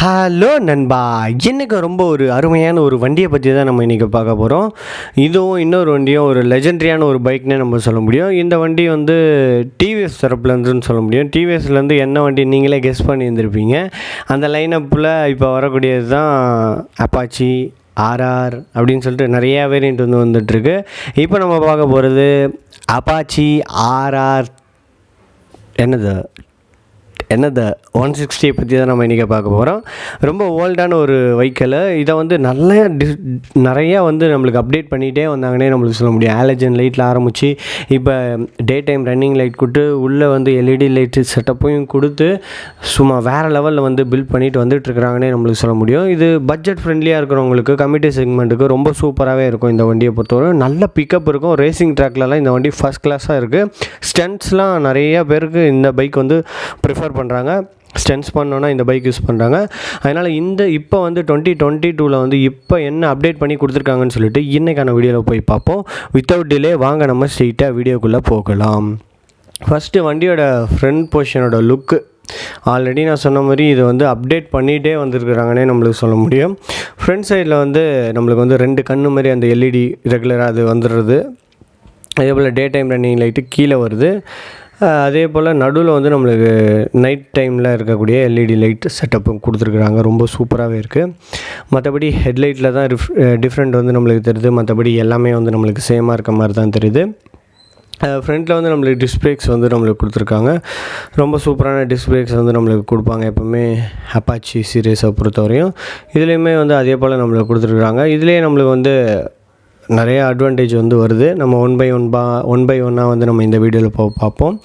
Hello நண்பா, இன்றைக்கி ரொம்ப ஒரு அருமையான ஒரு வண்டியை பற்றி தான் நம்ம இன்றைக்கி பார்க்க போகிறோம். இதுவும் இன்னொரு வண்டியும் ஒரு லெஜெண்டரியான ஒரு பைக்னே நம்ம சொல்ல முடியும். இந்த வண்டி வந்து டிவிஎஸ் தரப்புலேருந்துன்னு சொல்ல முடியும். டிவிஎஸ்லேருந்து என்ன வண்டி நீங்களே கெஸ் பண்ணியிருந்திருப்பீங்க. அந்த லைனப்பில் இப்போ வரக்கூடியது தான் அப்பாச்சி ஆர்ஆர் அப்படின்னு சொல்லிட்டு நிறையா வேரியண்ட் வந்துட்டுருக்கு. இப்போ நம்ம பார்க்க போகிறது அப்பாச்சி ஆர்ஆர் என்னது 160 பற்றி தான் நம்ம இன்றைக்கி பார்க்க போகிறோம். ரொம்ப ஓல்டான ஒரு வெஹிக்கிள். இதை வந்து நிறையா வந்து நம்மளுக்கு அப்டேட் பண்ணிகிட்டே வந்தாங்கன்னே நம்மளுக்கு சொல்ல முடியும். ஹாலஜன் லைட்டில் ஆரம்பித்து இப்போ டே டைம் ரன்னிங் லைட் கொடுத்து உள்ளே வந்து எல்இடி லைட்டு செட்டப்பையும் கொடுத்து சும்மா வேறு லெவலில் வந்து பில்ட் பண்ணிட்டு வந்துட்டுருக்குறாங்கன்னே நம்மளுக்கு சொல்ல முடியும். இது பட்ஜெட் ஃப்ரெண்ட்லியாக இருக்கிறவங்களுக்கு, கமிட்டி செக்மெண்ட்டுக்கு ரொம்ப சூப்பராகவே இருக்கும். இந்த வண்டியை பொறுத்தவரை நல்ல பிக்கப் இருக்கும். ரேசிங் ட்ராக்லலாம் இந்த வண்டி ஃபஸ்ட் கிளாஸாக இருக்குது. ஸ்டண்ட்ஸ்லாம் நிறையா பேருக்கு இந்த பைக் வந்து ப்ரிஃபர் பண்ணுறாங்க. ஸ்டென்ஸ் பண்ணோன்னா இந்த பைக் யூஸ் பண்ணுறாங்க. அதனால் இப்போ வந்து 2022 வந்து இப்போ என்ன அப்டேட் பண்ணி கொடுத்துருக்காங்கன்னு சொல்லிட்டு இன்றைக்கான வீடியோவில் போய் பார்ப்போம். வித்தவுட் டிலே வாங்க நம்ம ஸ்ட்ரெயிட்டாக வீடியோக்குள்ளே போகலாம். ஃபஸ்ட்டு வண்டியோட ஃப்ரண்ட் பொசிஷனோட லுக்கு ஆல்ரெடி நான் சொன்ன மாதிரி இது வந்து அப்டேட் பண்ணிகிட்டே வந்துருக்குறாங்கன்னே நம்மளுக்கு சொல்ல முடியும். ஃப்ரண்ட் சைடில் வந்து நம்மளுக்கு வந்து 2 கண்ணு மாதிரி அந்த எல்இடி ரெகுலராக அது வந்துடுறது. அதே போல் டே டைம் ரன்னிங் லைட்டு கீழே வருது. அதே போல் நடுவில் வந்து நம்மளுக்கு நைட் டைமில் இருக்கக்கூடிய எல்இடி லைட் செட்டப்பும் கொடுத்துருக்குறாங்க. ரொம்ப சூப்பராகவே இருக்குது. மற்றபடி ஹெட்லைட்டில் தான் டிஃப்ரெண்ட் வந்து நம்மளுக்கு தெரியுது. மற்றபடி எல்லாமே வந்து நம்மளுக்கு சேமாக இருக்க மாதிரி தான் தெரியுது. ஃப்ரண்ட்டில் வந்து நம்மளுக்கு டிஸ்க் பிரேக்ஸ் வந்து நம்மளுக்கு கொடுத்துருக்காங்க. ரொம்ப சூப்பரான டிஸ்க் பிரேக்ஸ் வந்து நம்மளுக்கு கொடுப்பாங்க எப்போவுமே அப்பாச்சி சீரியஸை பொறுத்தவரையும். இதுலேயுமே வந்து அதே போல் நம்மளுக்கு கொடுத்துருக்குறாங்க. இதுலேயே நம்மளுக்கு வந்து நிறைய அட்வான்டேஜ் வந்து வருது. நம்ம ஒன் பை ஒன்னாக வந்து நம்ம இந்த வீடியோவில் பார்ப்போம்.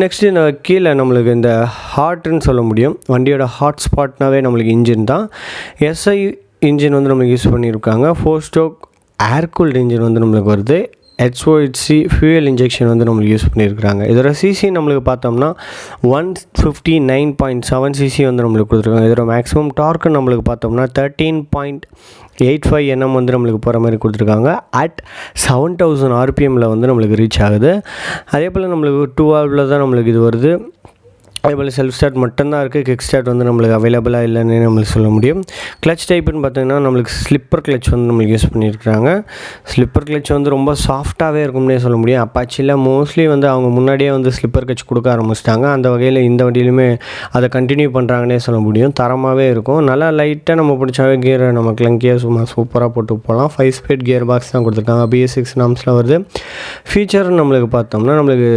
நெக்ஸ்ட்டு கீழே நம்மளுக்கு இந்த ஹார்ட்னு சொல்ல முடியும். வண்டியோட ஹாட் ஸ்பாட்னாவே நம்மளுக்கு இன்ஜின் தான். எஸ்ஐ இன்ஜின் வந்து நம்மளுக்கு யூஸ் பண்ணியிருக்காங்க. 4 ஸ்ட்ரோக் ஏர்கூல்டு இன்ஜின் வந்து நம்மளுக்கு வருது. HOHC ஃபியூயல் இன்ஜெக்ஷன் வந்து நம்மளுக்கு யூஸ் பண்ணியிருக்காங்க. இதோட சிசி நம்மளுக்கு பார்த்தோம்னா 159.7 சிசி வந்து நம்மளுக்கு கொடுத்துருக்காங்க. இதோட மேக்ஸிமம் டார்க்கு நம்மளுக்கு பார்த்தோம்னா 13.85 Nm வந்து நம்மளுக்கு போகிற மாதிரி கொடுத்துருக்காங்க. அட் 7000 RPMல வந்து நம்மளுக்கு ரீச் ஆகுது. அதே போல் நம்மளுக்கு 2 valve தான் நம்மளுக்கு இது வருது. அதே போல் செல்ஃப் ஸ்டார்ட் மட்டும்தான் இருக்குது. கிக் ஸ்டார்ட் வந்து நம்மளுக்கு அவைலபிளாக இல்லைன்னு நம்மளுக்கு சொல்ல முடியும். கிளச் டைப்புன்னு பார்த்தீங்கன்னா நம்மளுக்கு ஸ்லிப்பர் கிளச் வந்து நம்மளுக்கு யூஸ் பண்ணியிருக்கிறாங்க. ஸ்லிப்பர் கிளச் வந்து ரொம்ப சாஃப்டாகவே இருக்கும்னே சொல்ல முடியும். அப்பாச்சியில் மோஸ்ட்லி வந்து அவங்க முன்னாடியே வந்து ஸ்லிப்பர் கிளச் கொடுக்க ஆரம்பிச்சிட்டாங்க. அந்த வகையில் இந்த வண்டியிலுமே அதை கண்டினியூ பண்ணுறாங்கன்னே சொல்ல முடியும். தரமாகவே இருக்கும். நல்லா லைட்டாக நம்ம பிடிச்சாவே கியரை நம்ம கிளங்கியாக சும்மா சூப்பராக போட்டு போகலாம். 5 ஸ்பீட் கியர் பாக்ஸ் தான் கொடுத்துருக்காங்க. BS6 நார்ம்ஸில் வருது. ஃபீச்சர் நம்மளுக்கு பார்த்தோம்னா நம்மளுக்கு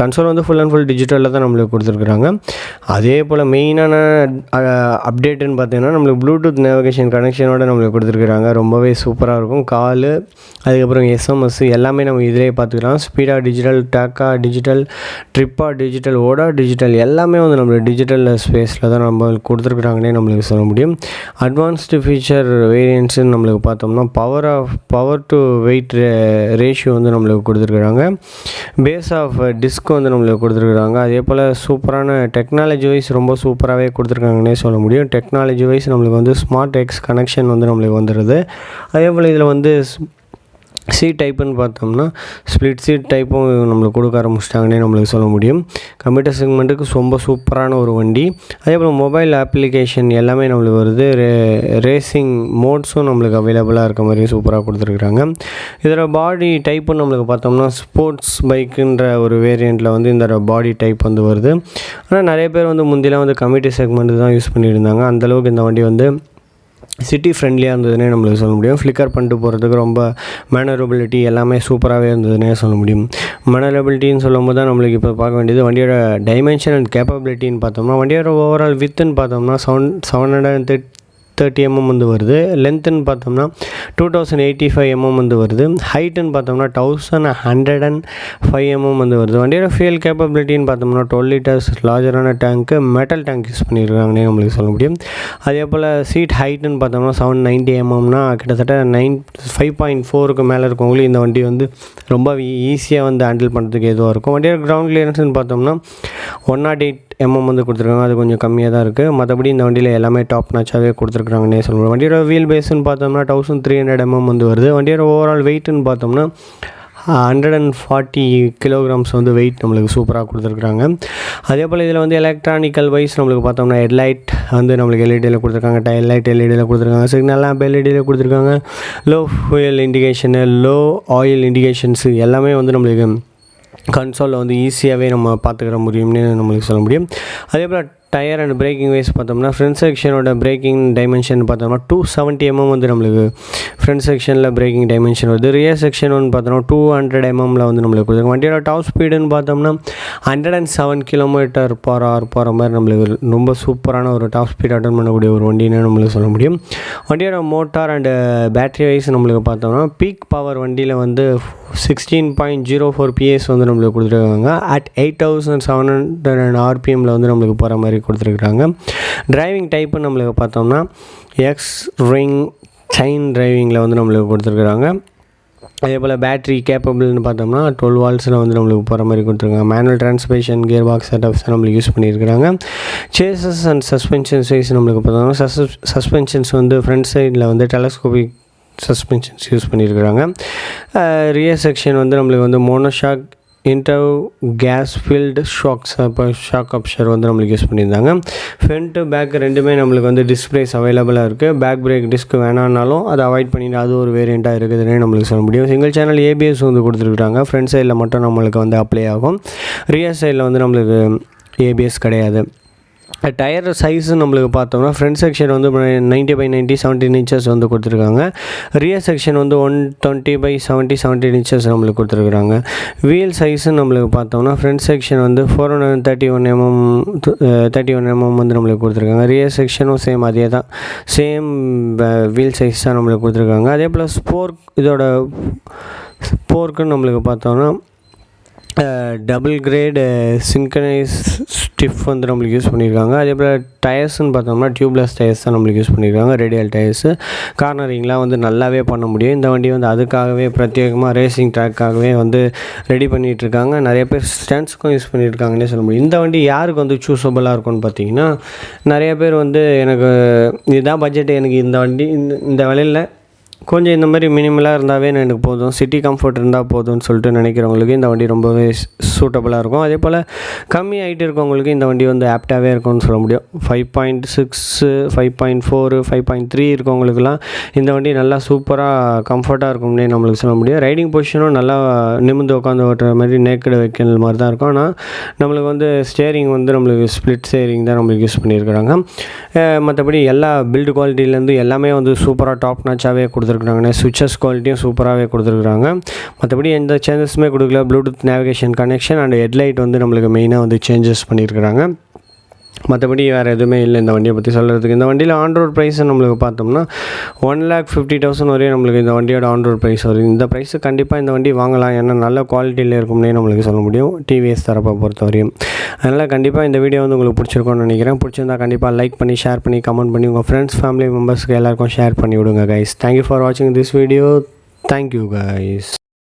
கன்சோல் வந்து ஃபுல் அண்ட் ஃபுல் டிஜிட்டலில் தான் நம்மளுக்கு கொடுத்துருக்காங்க. அதே போல் மெயினான அப்டேட்டுன்னு பார்த்தீங்கன்னா நம்மளுக்கு ப்ளூடூத் நேவிகேஷன் கனெக்ஷனோடு நம்மளுக்கு கொடுத்துருக்குறாங்க. ரொம்பவே சூப்பராக இருக்கும். கால், அதுக்கப்புறம் SMS எல்லாமே நம்ம இதிலே பார்த்துக்கலாம். ஸ்பீடாக டிஜிட்டல், டேக்கா டிஜிட்டல், ட்ரிப்பா டிஜிட்டல், ஓடா டிஜிட்டல் எல்லாமே வந்து நம்மளுக்கு டிஜிட்டல் ஸ்பேஸில் தான் நம்மளுக்கு கொடுத்துருக்குறாங்கன்னே நம்மளுக்கு சொல்ல முடியும். அட்வான்ஸ்டு ஃபீச்சர் வேரியன்ட்ஸுன்னு நம்மளுக்கு பார்த்தோம்னா பவர் டு வெயிட் ரேஷியோ வந்து நம்மளுக்கு கொடுத்துருக்குறாங்க. பேஸ் ஆஃப் டிஸ்க் வந்து நம்மளுக்கு கொடுத்துருக்குறாங்க. அதே போல் சூப்பரான டெக்னாலஜி வைஸ் ரொம்ப சூப்பராகவே கொடுத்துருக்காங்கன்னே சொல்ல முடியும். டெக்னாலஜி வைஸ் நம்மளுக்கு வந்து ஸ்மார்ட் எக்ஸ் கனெக்ஷன் வந்து நம்மளுக்கு வந்துடுது. அதே போல் இதில் வந்து சீட் டைப்புன்னு பார்த்தோம்னா ஸ்ப்ளிட் சீட் டைப்பும் நம்மளுக்கு கொடுக்க ஆரம்பிச்சிட்டாங்கன்னே நம்மளுக்கு சொல்ல முடியும். கம்ப்யூட்டர் செக்மெண்ட்டுக்கு ரொம்ப சூப்பரான ஒரு வண்டி. அதே போல் மொபைல் அப்ளிகேஷன் எல்லாமே நம்மளுக்கு வருது. ரேசிங் மோட்ஸும் நம்மளுக்கு அவைலபிளாக இருக்க மாதிரி சூப்பராக கொடுத்துருக்குறாங்க. இதோட பாடி டைப்புன்னு நம்மளுக்கு பார்த்தோம்னா ஸ்போர்ட்ஸ் பைக்குன்ற ஒரு வேரியண்ட்டில் வந்து இந்த பாடி டைப் வந்து வருது. ஆனால் நிறைய பேர் வந்து முந்திலாம் வந்து கம்யூனிட்டி செக்மெண்ட் தான் யூஸ் பண்ணியிருந்தாங்க. அந்தளவுக்கு இந்த வண்டி வந்து சிட்டி ஃப்ரெண்ட்லியாக இருந்ததுன்னே நம்மளுக்கு சொல்ல முடியும். ஃப்ளிக்கர் பண்ணிட்டு போகிறதுக்கு ரொம்ப மேனரபிலிட்டி எல்லாமே சூப்பராகவே இருந்ததுன்னே சொல்ல முடியும். மேனரபிலிட்டின்னு சொல்லும் போது தான் நம்மளுக்கு இப்போ பார்க்க வேண்டியது வண்டியோட டைமென்ஷன் அண்ட் கேப்பபிலிட்டின்னு பார்த்தோம்னா வண்டியோட ஓவரால் வித்துன்னு பார்த்தோம்னா 730 mm வந்து வருது. லென்த்துன்னு பார்த்தோம்னா 2085 mm வந்து வருது. ஹைட்டுன்னு பார்த்தோம்னா 1105 mm வந்து வருது. வண்டியோட ஃபியூல் கேப்பபிலிட்டின்னு பார்த்தோம்னா 12 liters லார்ஜரான டேங்க்கு, மெட்டல் டேங்க் யூஸ் பண்ணியிருக்காங்கன்னே நம்மளுக்கு சொல்ல முடியும். அதே போல் சீட் ஹைட்டுன்னு பார்த்தோம்னா 790 mmனா கிட்டத்தட்ட 5.4க்கு மேலே இருக்கவங்களும் இந்த வண்டி வந்து ரொம்ப ஈஸியாக வந்து ஹேண்டில் பண்ணுறதுக்கு எதுவாக இருக்கும். வண்டியோட கிரவுண்ட் கிளியரன்ஸ்னு பார்த்தோம்னா 108 mm வந்து கொடுத்துருக்காங்க. அது கொஞ்சம் கம்மியாக தான் இருக்குது. மற்றபடி இந்த வண்டியில் எல்லாமே டாப் நாச்சாகவே கொடுத்துருக்குறாங்கன்னே சொல்லுவோம். வண்டியோட வீல் பேஸ்ன்னு பார்த்தோம்னா 1300 mm வந்து வருது. வண்டியோட ஓவரால் வெயிட்டுன்னு பார்த்தோம்னா 140 கிலோகிராம்ஸ் வந்து வெயிட் நம்மளுக்கு சூப்பராக கொடுத்துருக்குறாங்க. அதே போல் இதில் வந்து எலக்ட்ரானிக்கல் வைஸ் நம்மளுக்கு பார்த்தோம்னா ஹெட்லைட் வந்து நம்மளுக்கு எல்இடியில் கொடுத்துருக்காங்க, டயர் லைட் எல்இடியில் கொடுத்துருக்காங்க, சிக்னல் லேம்ப் எல்இடியில் கொடுத்துருக்காங்க, low fuel indication, low oil indications எல்லாமே வந்து நம்மளுக்கு கன்சோலில் வந்து ஈஸியாகவே நம்ம பார்த்துக்கிற முடியும்னு நம்மளுக்கு சொல்ல முடியும். அதே போல் டயர் அண்ட் பிரேக்கிங் வைஸ் பார்த்தோம்னா ஃப்ரண்ட் செக்ஷனோட பிரேக்கிங் டைமென்ஷன் பார்த்தோம்னா 270 mm வந்து நம்மளுக்கு ஃப்ரண்ட் செக்ஷனில் பிரேக்கிங் டைமென்ஷன் வருது. ரியர் செக்ஷன் வந்து பார்த்தோம்னா 200 mm வந்து நம்மளுக்கு கொடுத்துருக்காங்க. வண்டியோட டாப் ஸ்பீடுன்னு பார்த்தோம்னா 107 km/h போகிற மாதிரி நம்மளுக்கு ரொம்ப சூப்பரான ஒரு டாப் ஸ்பீட் அட்டன் பண்ணக்கூடிய ஒரு வண்டின்னு நம்மளுக்கு சொல்ல முடியும். வண்டியோட மோட்டார் அண்டு பேட்ரி வைஸ் நம்மளுக்கு பார்த்தோம்னா பீக் பவர் வண்டியில் வந்து 16.04 PS வந்து நம்மளுக்கு கொடுத்துருக்காங்க. அட் 8700 RPM வந்து நம்மளுக்கு போகிற மாதிரி கொடுத்துருக்குறாங்க. டிரைவிங் டைப்பு நம்மளுக்கு பார்த்தோம்னா எக்ஸ் ரிங் செயின் டிரைவிங்கில் வந்து நம்மளுக்கு கொடுத்துருக்குறாங்க. அதே போல் பேட்ரி கேப்பபிள்னு பார்த்தோம்னா 12 voltsல வந்து நம்மளுக்கு போகிற மாதிரி கொடுத்துருக்காங்க. Manual transmission gear box setups நம்மளுக்கு யூஸ் பண்ணியிருக்கிறாங்க. சேசஸ் அண்ட் சஸ்பென்ஷன் சைஸ் நம்மளுக்கு பார்த்தோம்னா சஸ்பென்ஷன்ஸ் வந்து ஃப்ரண்ட் சைடில் வந்து டெலஸ்கோபிக் சஸ்பென்ஷன்ஸ் யூஸ் பண்ணியிருக்கிறாங்க. ரியர் செக்ஷன் வந்து நம்மளுக்கு வந்து monoshock inter gas filled shock absorber வந்து நம்மளுக்கு யூஸ் பண்ணியிருந்தாங்க. ஃப்ரண்ட்டு பேக் ரெண்டுமே நம்மளுக்கு வந்து டிஸ்பிளேஸ் அவைலபிளாக இருக்குது. பேக் பிரேக் டிஸ்க் வேணான்னாலும் அதை அவாய்ட் பண்ணிட்டு அது ஒரு வேரியண்ட்டாக இருக்குதுன்னு நம்மளுக்கு சொல்ல முடியும். சிங்கிள் சேனல் ஏபிஎஸ் வந்து கொடுத்துருக்குறாங்க. ஃப்ரண்ட் சைடில் மட்டும் நம்மளுக்கு வந்து அப்ளை ஆகும். ரியர் சைடில் வந்து நம்மளுக்கு ஏபிஎஸ் கிடையாது. டயர் சைஸு நம்மளுக்கு பார்த்தோம்னா ஃப்ரண்ட் செக்ஷன் வந்து 90/90 17 inches வந்து கொடுத்துருக்காங்க. ரியர் செக்ஷன் வந்து 120/70 17 inches நம்மளுக்கு கொடுத்துருக்குறாங்க. வீல் சைஸு நம்மளுக்கு பார்த்தோம்னா ஃப்ரண்ட் செக்ஷன் வந்து 431 mm வந்து நம்மளுக்கு கொடுத்துருக்காங்க. ரியர் செக்ஷனும் சேம் அதே தான், சேம் வீல் சைஸ் தான் நம்மளுக்கு கொடுத்துருக்காங்க. அதே போல் இதோட ஸ்போர்க்குன்னு நம்மளுக்கு பார்த்தோம்னா டபுள் கிரேடு சிங்க்ரனைஸ் ஸ்டிஃப் வந்து நம்மளுக்கு யூஸ் பண்ணியிருக்காங்க. அதே போல் டயர்ஸ்ன்னு பார்த்தோம்னா டியூப்லெஸ் டயர்ஸ் தான் நம்மளுக்கு யூஸ் பண்ணியிருக்காங்க. ரேடியல் டயர்ஸு கார்னரிங்லாம் வந்து நல்லாவே பண்ண முடியும். இந்த வண்டி வந்து அதுக்காகவே பிரத்யேகமாக ரேசிங் ட்ராக்காகவே வந்து ரெடி பண்ணிகிட்ருக்காங்க. நிறைய பேர் ஸ்டண்ட்ஸுக்கும் யூஸ் பண்ணியிருக்காங்கன்னே சொல்ல முடியும். இந்த வண்டி யாருக்கு வந்து சூஸபிளாக இருக்கும்னு பார்த்தீங்கன்னா, நிறைய பேர் வந்து எனக்கு இதுதான் பட்ஜெட், எனக்கு இந்த வண்டி இந்த விலையில் கொஞ்சம் இந்த மாதிரி மினிமலாக இருந்தாவே எனக்கு போதும், சிட்டி கம்ஃபர்ட் இருந்தால் போதும்னு சொல்லிட்டு நினைக்கிறவங்களுக்கு இந்த வண்டி ரொம்பவே சூட்டபுளாக இருக்கும். அதே போல் கம்மி ஆகிட்டு இருக்கவங்களுக்கு இந்த வண்டி வந்து ஆப்டாகவே இருக்கும்னு சொல்ல முடியும். 5.6 5.4 5.3 இருக்கவங்களுக்குலாம் இந்த வண்டி நல்லா சூப்பராக கம்ஃபர்ட்டாக இருக்கும்னே நம்மளுக்கு சொல்ல முடியும். ரைடிங் பொசிஷனும் நல்லா நிமிர்ந்து உட்காந்து ஓட்டுற மாதிரி நேக்கடு வைக்கல் மாதிரி தான் இருக்கும். ஆனால் நம்மளுக்கு வந்து ஸ்டேரிங் வந்து நம்மளுக்கு ஸ்ப்ளிட் ஸ்டேரிங் தான் நம்மளுக்கு யூஸ் பண்ணியிருக்கிறாங்க. மற்றபடி எல்லா பில்டு குவாலிட்டிலேருந்து எல்லாமே வந்து சூப்பராக டாப் நாச்சாகவே கொடுத்துருக்காங்க. சுவிச்சஸ் குவாலிட்டியும் சூப்பராகவே கொடுத்துருக்குறாங்க. மற்றபடி எந்த சேஞ்சஸுமே கொடுக்கல. Bluetooth navigation connection and headlight வந்து நம்மளுக்கு மெயினாக வந்து சேஞ்சஸ் பண்ணியிருக்கிறாங்க. மற்றபடி வேறு எதுவுமே இல்லை இந்த வண்டியை பற்றி சொல்கிறதுக்கு. இந்த வண்டியில் ஆன்ரோட் ப்ரைஸ் நம்மளுக்கு பார்த்தோம்னா 1,50,000 வரையும் நம்மளுக்கு இந்த வண்டியோட ஆன்ரோட் ப்ரைஸ் வரும். இந்த ப்ரைஸு கண்டிப்பாக இந்த வண்டி வாங்கலாம், ஏன்னா நல்ல குவாலிட்டியில் இருக்கும்னே நம்மளுக்கு சொல்ல முடியும் டிவிஎஸ் தரப்பை பொறுத்த வரையும். அதனால் கண்டிப்பாக இந்த வீடியோ வந்து உங்களுக்கு பிடிச்சிருக்கோன்னு நினைக்கிறேன். பிடிச்சிருந்தா கண்டிப்பாக லைக் பண்ணி, ஷேர் பண்ணி, கமெண்ட் பண்ணி உங்கள் ஃப்ரெண்ட்ஸ் ஃபேமிலி மெம்பர்ஸ்க்கு எல்லாருக்கும் ஷேர் பண்ணி விடுங்க கைஸ். தேங்க்யூ ஃபார் வாட்சிங் திஸ் வீடியோ. Thank you guys.